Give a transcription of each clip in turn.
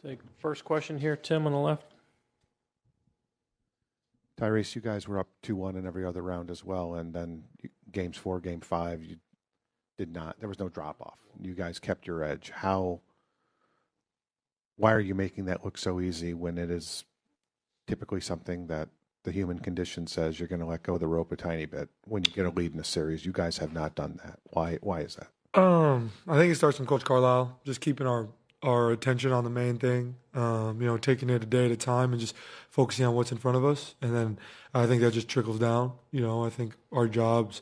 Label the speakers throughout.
Speaker 1: Take first question here, Tim on the left.
Speaker 2: Tyrese, you guys were up 2-1 in every other round as well, and then games 4, game 5, you did not. There was no drop-off. You guys kept your edge. Why are you making that look so easy when it is typically something that the human condition says you're going to let go of the rope a tiny bit when you get a lead in a series? You guys have not done that. Why is that?
Speaker 3: I think it starts from Coach Carlisle, just keeping our attention on the main thing, taking it a day at a time and just focusing on what's in front of us. And then I think that just trickles down. I think our jobs,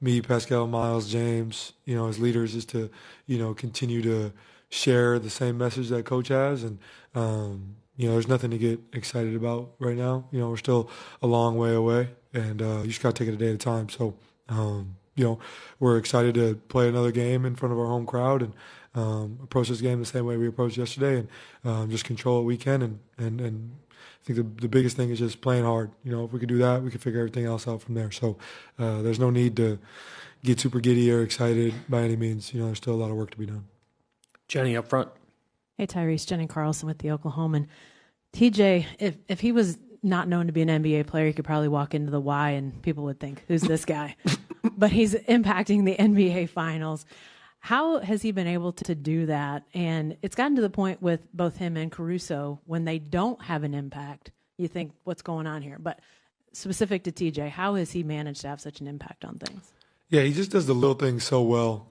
Speaker 3: me, Pascal, Miles, James, as leaders is to, continue to share the same message that Coach has. And, there's nothing to get excited about right now. We're still a long way away, and you just got to take it a day at a time. So, we're excited to play another game in front of our home crowd and approach this game the same way we approached yesterday, and just control what we can. And I think the biggest thing is just playing hard. If we could do that, we could figure everything else out from there. So there's no need to get super giddy or excited by any means. There's still a lot of work to be done.
Speaker 1: Jenny up front.
Speaker 4: Hey, Tyrese, Jenny Carlson with the Oklahoman. TJ, if he was not known to be an NBA player, he could probably walk into the Y and people would think, who's this guy? But he's impacting the NBA Finals. How has he been able to do that? And it's gotten to the point with both him and Caruso, when they don't have an impact, you think, what's going on here? But specific to TJ, how has he managed to have such an impact on things?
Speaker 3: Yeah, he just does the little things so well.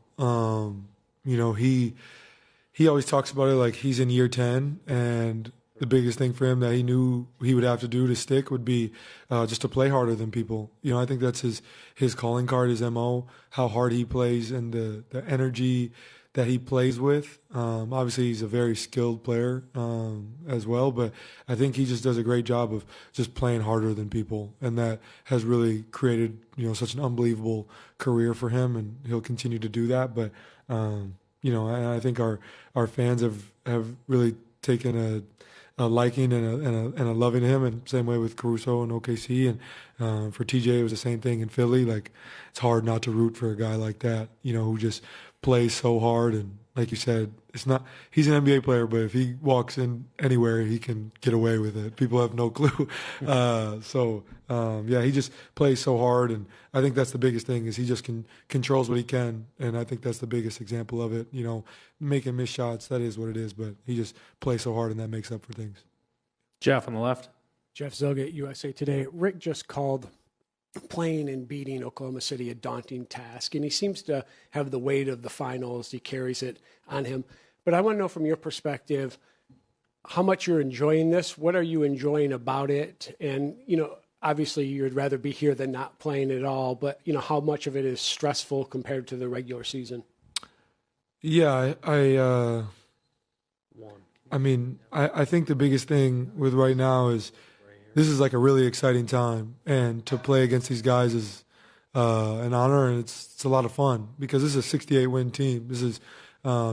Speaker 3: He always talks about it like he's in year 10, and the biggest thing for him that he knew he would have to do to stick would be just to play harder than people. I think that's his calling card, his MO, how hard he plays and the energy that he plays with. Obviously, he's a very skilled player as well, but I think he just does a great job of just playing harder than people, and that has really created such an unbelievable career for him, and he'll continue to do that. But and I think our fans have really taken a liking and a loving him, and same way with Caruso and OKC, and for TJ it was the same thing in Philly. Like, it's hard not to root for a guy like that, who just plays so hard. And like you said, he's an NBA player, but if he walks in anywhere, he can get away with it. People have no clue. He just plays so hard, and I think that's the biggest thing is he just controls what he can, and I think that's the biggest example of it. Making missed shots, that is what it is, but he just plays so hard, and that makes up for things.
Speaker 1: Jeff on the left.
Speaker 5: Jeff Zilgate, USA Today. Rick just called playing and beating Oklahoma City a daunting task, and he seems to have the weight of the finals. He carries it on him. But I want to know from your perspective how much you're enjoying this. What are you enjoying about it? And, obviously you'd rather be here than not playing at all, but, how much of it is stressful compared to the regular season?
Speaker 3: Yeah, I think the biggest thing with right now is this is like a really exciting time, and to play against these guys is an honor, and it's a lot of fun because this is a 68-win team. This is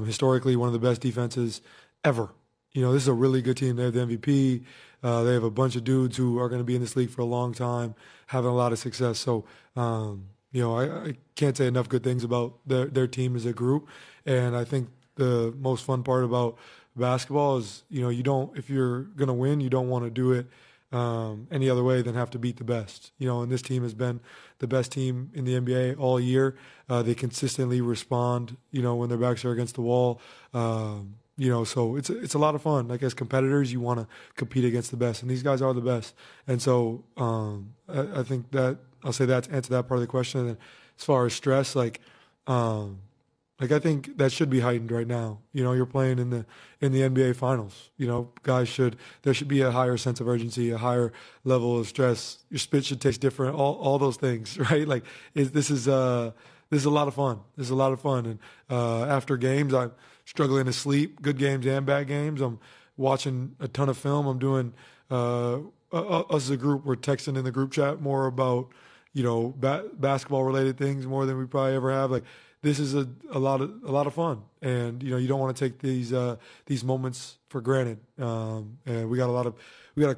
Speaker 3: historically one of the best defenses ever. This is a really good team. They have the MVP. They have a bunch of dudes who are going to be in this league for a long time, having a lot of success. So, I can't say enough good things about their team as a group. And I think the most fun part about basketball is, if you're going to win, you don't want to do it any other way than have to beat the best. And this team has been the best team in the NBA all year. They consistently respond, when their backs are against the wall. So it's a lot of fun. Like, as competitors, you want to compete against the best, and these guys are the best. And so I think that I'll say that to answer that part of the question. And then as far as stress, I think that should be heightened right now. You're playing in the NBA Finals. There should be a higher sense of urgency, a higher level of stress. Your spit should taste different. All those things, right? This is a lot of fun. This is a lot of fun. And after games, I'm struggling to sleep. Good games and bad games. I'm watching a ton of film. I'm doing us as a group. We're texting in the group chat more about basketball related things more than we probably ever have. This is a lot of fun, and you don't want to take these moments for granted. And we got a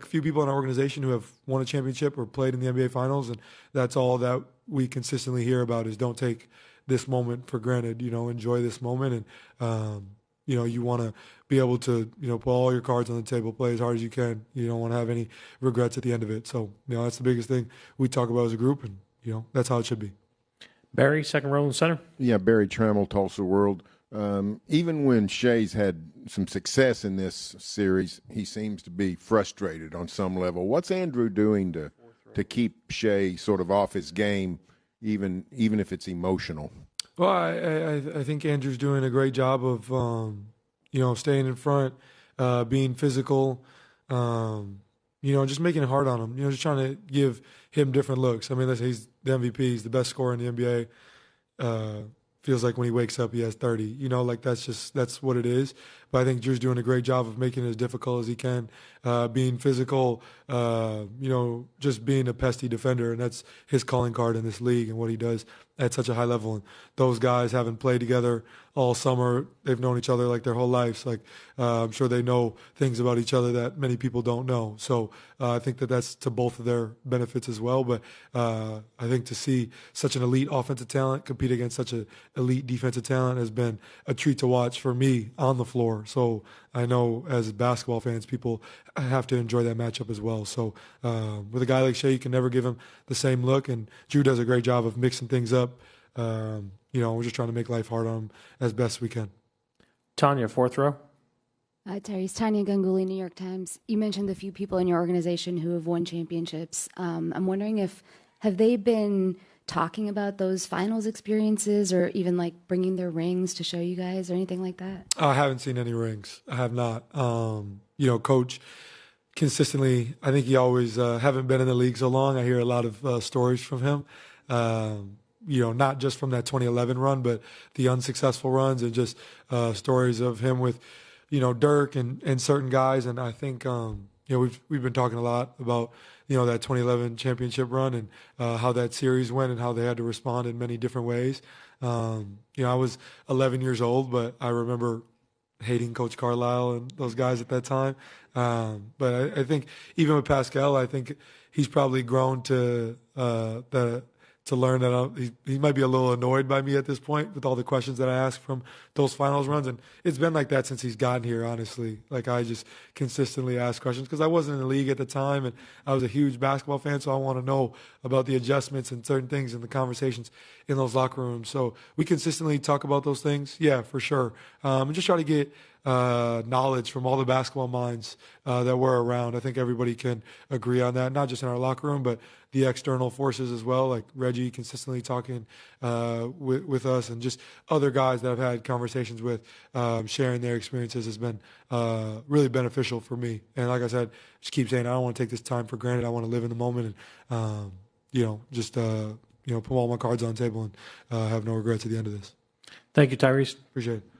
Speaker 3: few people in our organization who have won a championship or played in the NBA Finals, and that's all that we consistently hear about is don't take this moment for granted. Enjoy this moment, and you want to be able to, put all your cards on the table, play as hard as you can. You don't want to have any regrets at the end of it. So, that's the biggest thing we talk about as a group, and, that's how it should be.
Speaker 1: Barry, second row in the center.
Speaker 6: Yeah, Barry Trammell, Tulsa World. Even when Shea's had some success in this series, he seems to be frustrated on some level. What's Andrew doing to keep Shea sort of off his game, even if it's emotional?
Speaker 3: Well, I think Andrew's doing a great job of, staying in front, being physical, just making it hard on him. Just trying to give him different looks. I mean, let's say he's the MVP, he's the best scorer in the NBA. Feels like when he wakes up, he has 30. That's what it is. But I think Drew's doing a great job of making it as difficult as he can, being physical, just being a pesky defender. And that's his calling card in this league and what he does at such a high level. And those guys haven't played together all summer. They've known each other like their whole lives. I'm sure they know things about each other that many people don't know. So I think that's to both of their benefits as well. But I think to see such an elite offensive talent compete against such an elite defensive talent has been a treat to watch for me on the floor. So I know as basketball fans, people have to enjoy that matchup as well. So with a guy like Shea, you can never give him the same look. And Drew does a great job of mixing things up. We're just trying to make life hard on him as best we can.
Speaker 1: Tanya, fourth row.
Speaker 7: Tyrese, Tanya Ganguly, New York Times. You mentioned a few people in your organization who have won championships. I'm wondering have they been talking about those finals experiences or even bringing their rings to show you guys or anything like that? I
Speaker 3: haven't seen any rings. I have not. Coach consistently, I think he always haven't been in the league so long. I hear a lot of stories from him. Not just from that 2011 run, but the unsuccessful runs and just stories of him with, Dirk and certain guys. And I think, we've been talking a lot about, that 2011 championship run and how that series went and how they had to respond in many different ways. I was 11 years old, but I remember hating Coach Carlisle and those guys at that time. But I think even with Pascal, I think he's probably grown to learn that he might be a little annoyed by me at this point with all the questions that I ask from those finals runs. And it's been like that since he's gotten here, honestly. I just consistently ask questions because I wasn't in the league at the time and I was a huge basketball fan, so I want to know about the adjustments and certain things and the conversations in those locker rooms. So we consistently talk about those things, yeah, for sure. And just try to get knowledge from all the basketball minds that were around. I think everybody can agree on that, not just in our locker room, but the external forces as well, like Reggie consistently talking with us and just other guys that I've had conversations with, sharing their experiences has been really beneficial for me. And like I said, just keep saying, I don't want to take this time for granted. I want to live in the moment and, put all my cards on the table and have no regrets at the end of this.
Speaker 1: Thank you, Tyrese.
Speaker 3: Appreciate it.